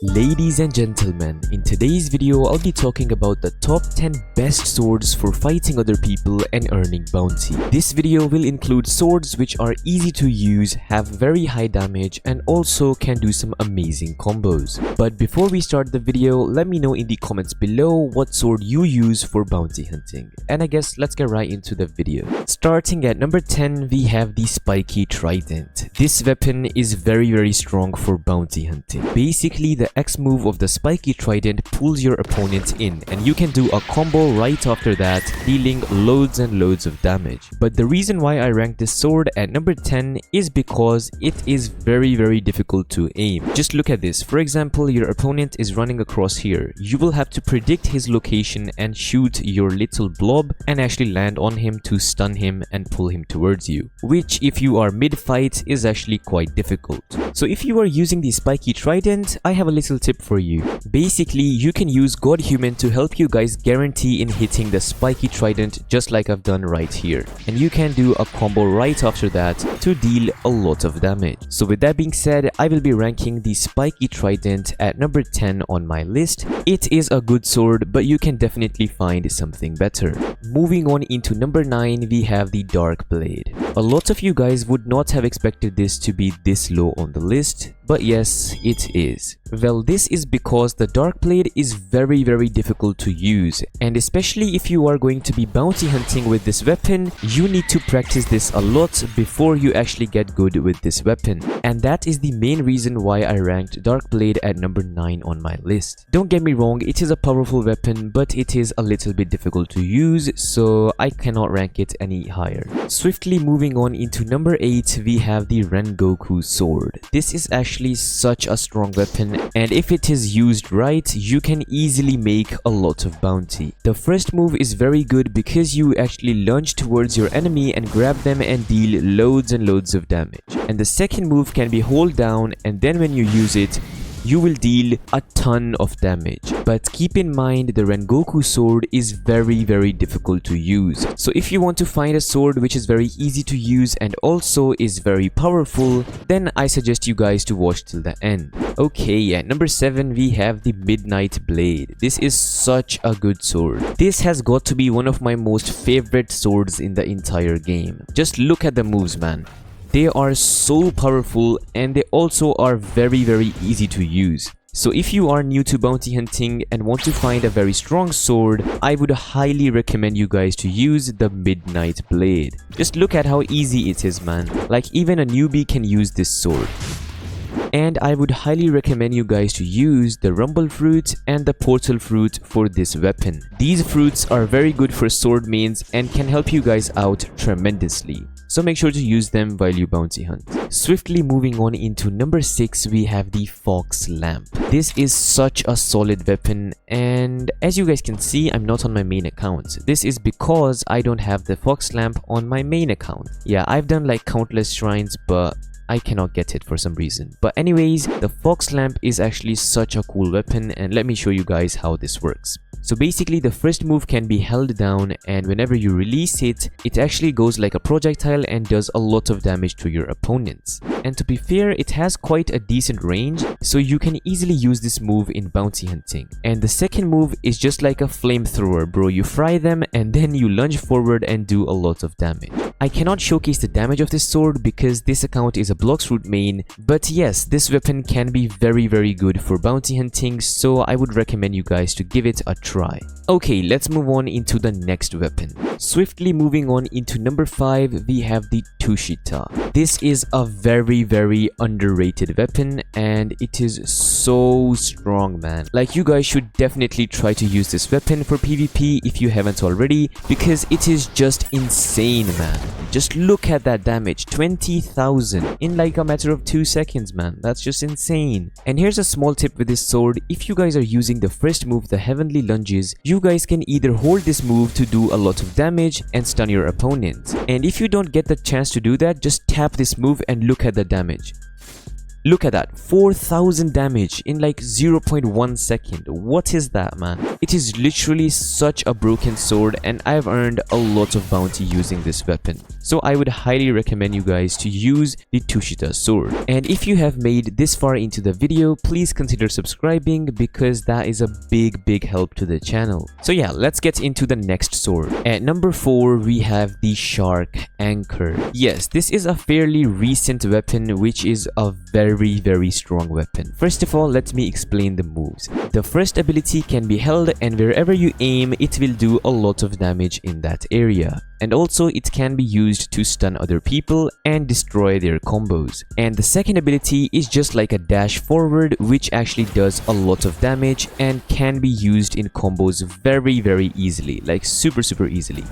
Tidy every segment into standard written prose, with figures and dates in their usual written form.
Ladies and gentlemen, in today's video I'll be talking about the top 10 best swords for fighting other people and earning bounty. This video will include swords which are easy to use, have very high damage and also can do some amazing combos. But before we start the video, let me know in the comments below what sword you use for bounty hunting. And I guess let's get right into the video. Starting at number 10, we have the Spiky trident. This weapon is very strong for bounty hunting. Basically, the X move of the Spiky trident pulls your opponent in and you can do a combo right after that, dealing loads and loads of damage. But the reason why I ranked this sword at number 10 is because it is very difficult to aim. Just look at this. For example, your opponent is running across here. You will have to predict his location and shoot your little blob and actually land on him to stun him and pull him towards you, which if you are mid-fight is actually quite difficult. So if you are using the Spiky trident, I have a little tip for you. Basically, you can use God Human to help you guys guarantee in hitting the Spiky trident just like I've done right here. And you can do a combo right after that to deal a lot of damage. So with that being said, I will be ranking the Spiky trident at number 10 on my list. It is a good sword, but you can definitely find something better. Moving on into number 9, we have the Dark Blade. A lot of you guys would not have expected this to be this low on the list, but yes, it is. Well, this is because the Dark Blade is very difficult to use, and especially if you are going to be bounty hunting with this weapon, you need to practice this a lot before you actually get good with this weapon. And that is the main reason why I ranked Dark Blade at number 9 on my list. Don't get me wrong, it is a powerful weapon, but it is a little bit difficult to use, so I cannot rank it any higher. Swiftly moving on into number 8, we have the Rengoku sword. This is actually such a strong weapon, and if it is used right, you can easily make a lot of bounty. The first move is very good because you actually lunge towards your enemy and grab them and deal loads and loads of damage. And the second move can be hold down, and then when you use it, you will deal a ton of damage. But keep in mind, the Rengoku sword is very difficult to use. So if you want to find a sword which is very easy to use and also is very powerful, then I suggest you guys to watch till the end. Okay, at number 7 we have the Midnight Blade. This is such a good sword. This has got to be one of my most favorite swords in the entire game. Just look at the moves, man. They are so powerful and they also are very easy to use. So if you are new to bounty hunting and want to find a very strong sword, I would highly recommend you guys to use the Midnight Blade. Just look at how easy it is, man. Like even a newbie can use this sword. And I would highly recommend you guys to use the Rumble Fruit and the Portal Fruit for this weapon. These fruits are very good for sword mains and can help you guys out tremendously. So make sure to use them while you bounty hunt. Swiftly moving on into number 6, we have the Fox Lamp. This is such a solid weapon, and as you guys can see, I'm not on my main account. This is because I don't have the Fox Lamp on my main account. Yeah, I've done like countless shrines, but I cannot get it for some reason. But anyways, the Fox Lamp is actually such a cool weapon, and let me show you guys how this works. So basically, the first move can be held down, and whenever you release it, it actually goes like a projectile and does a lot of damage to your opponents. And to be fair, it has quite a decent range, so you can easily use this move in bounty hunting. And the second move is just like a flamethrower, bro. You fry them and then you lunge forward and do a lot of damage. I cannot showcase the damage of this sword because this account is a Blox root main, but yes, this weapon can be very good for bounty hunting, so I would recommend you guys to give it a try. Okay, let's move on into the next weapon. Swiftly moving on into number 5, we have the Tushita. This is a very underrated weapon and it is so strong, man. Like, you guys should definitely try to use this weapon for PvP if you haven't already, because it is just insane, man. Just look at that damage, 20,000 in like a matter of 2 seconds, man. That's just insane. And here's a small tip with this sword. If you guys are using the first move, the Heavenly Lunges, you guys can either hold this move to do a lot of damage and stun your opponent. And if you don't get the chance to do that, just tap this move and look at the damage. Look at that, 4,000 damage in like 0.1 second. What is that, man? It is literally such a broken sword, and I've earned a lot of bounty using this weapon. So I would highly recommend you guys to use the Tushita sword. And if you have made this far into the video, please consider subscribing because that is a big help to the channel. So yeah, let's get into the next sword. At number 4, we have the Shark Anchor. Yes, this is a fairly recent weapon which is a very strong weapon. First of all, let me explain the moves. The first ability can be held, and wherever you aim, it will do a lot of damage in that area. And also it can be used to stun other people and destroy their combos. And the second ability is just like a dash forward, which actually does a lot of damage and can be used in combos very easily, like super easily.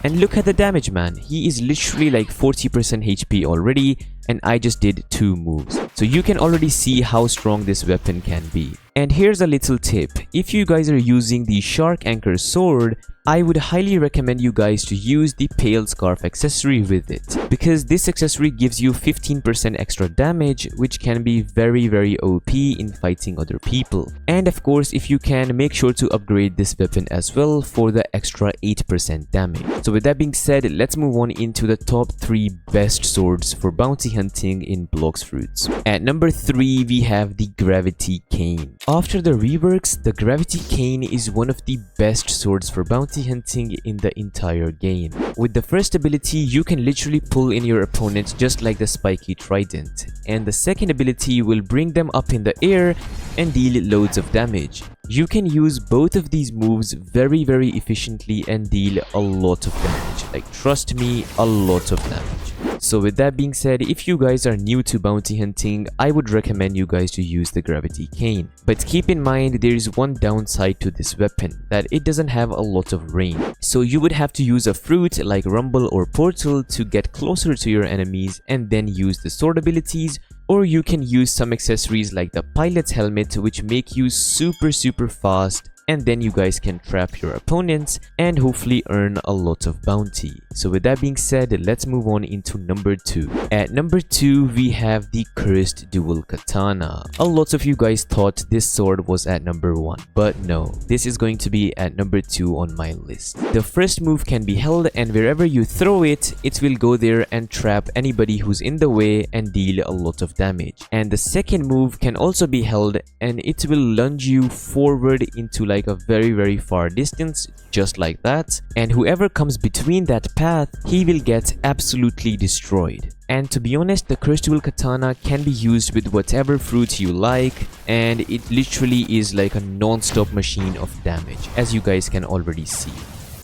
And look at the damage, man. He is literally like 40% HP already, and I just did 2 moves. So you can already see how strong this weapon can be. And here's a little tip. If you guys are using the Shark Anchor sword, I would highly recommend you guys to use the Pale Scarf accessory with it, because this accessory gives you 15% extra damage, which can be very OP in fighting other people. And of course, if you can, make sure to upgrade this weapon as well for the extra 8% damage. So with that being said, let's move on into the top 3 best swords for bounty hunting in Blox Fruits. At number 3, we have the Gravity Cane. After the reworks, the Gravity Cane is one of the best swords for bounty hunting in the entire game. With the first ability, you can literally pull in your opponent just like the Spiky trident, and the second ability will bring them up in the air and deal loads of damage. You can use both of these moves very efficiently and deal a lot of damage. Like, trust me, a lot of damage. So with that being said, if you guys are new to bounty hunting, I would recommend you guys to use the Gravity Cane. But keep in mind, there is one downside to this weapon, that it doesn't have a lot of range. So you would have to use a fruit like Rumble or Portal to get closer to your enemies and then use the sword abilities, or you can use some accessories like the Pilot's Helmet, which make you super fast, and then you guys can trap your opponents and hopefully earn a lot of bounty. So with that being said, let's move on into number 2. At number 2, we have the Cursed Dual Katana. A lot of you guys thought this sword was at number 1, but no, this is going to be at number 2 on my list. The first move can be held, and wherever you throw it, it will go there and trap anybody who's in the way and deal a lot of damage. And the second move can also be held, and it will lunge you forward into like a very far distance, just like that, and whoever comes between that path, he will get absolutely destroyed. And to be honest, the Cursed Dual Katana can be used with whatever fruit you like, and it literally is like a non-stop machine of damage, as you guys can already see.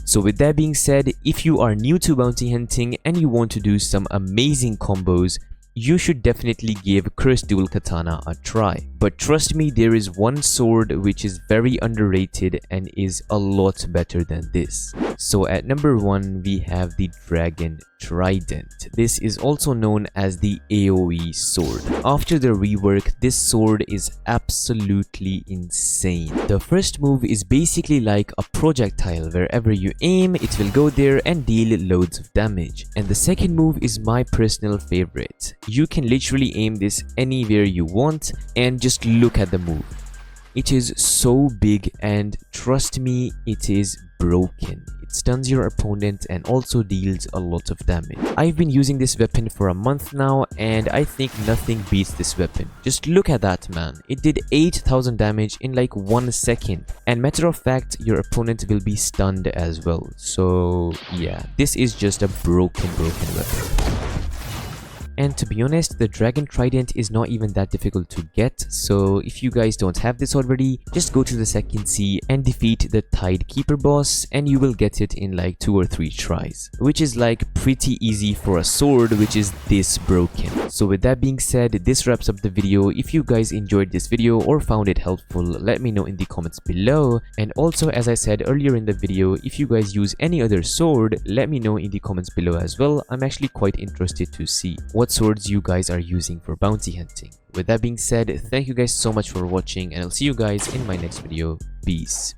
So with that being said, if you are new to bounty hunting and you want to do some amazing combos, you should definitely give Cursed Dual Katana a try. But trust me, there is one sword which is very underrated and is a lot better than this. So at number 1, we have the Dragon Trident. This is also known as the AoE sword. After the rework, this sword is absolutely insane. The first move is basically like a projectile. Wherever you aim, it will go there and deal loads of damage. And the second move is my personal favorite. You can literally aim this anywhere you want, and just look at the move. It is so big, and trust me, it is broken. It stuns your opponent and also deals a lot of damage. I've been using this weapon for a month now, and I think nothing beats this weapon. Just look at that, man. It did 8,000 damage in like 1 second. And matter of fact, your opponent will be stunned as well. So yeah, this is just a broken weapon. And to be honest, the Dragon Trident is not even that difficult to get, so if you guys don't have this already, just go to the second sea and defeat the Tide Keeper boss, and you will get it in like 2 or 3 tries, which is like pretty easy for a sword which is this broken. So with that being said, this wraps up the video. If you guys enjoyed this video or found it helpful, let me know in the comments below. And also, as I said earlier in the video, if you guys use any other sword, let me know in the comments below as well. I'm actually quite interested to see what swords you guys are using for bounty hunting. With that being said, thank you guys so much for watching, and I'll see you guys in my next video. Peace.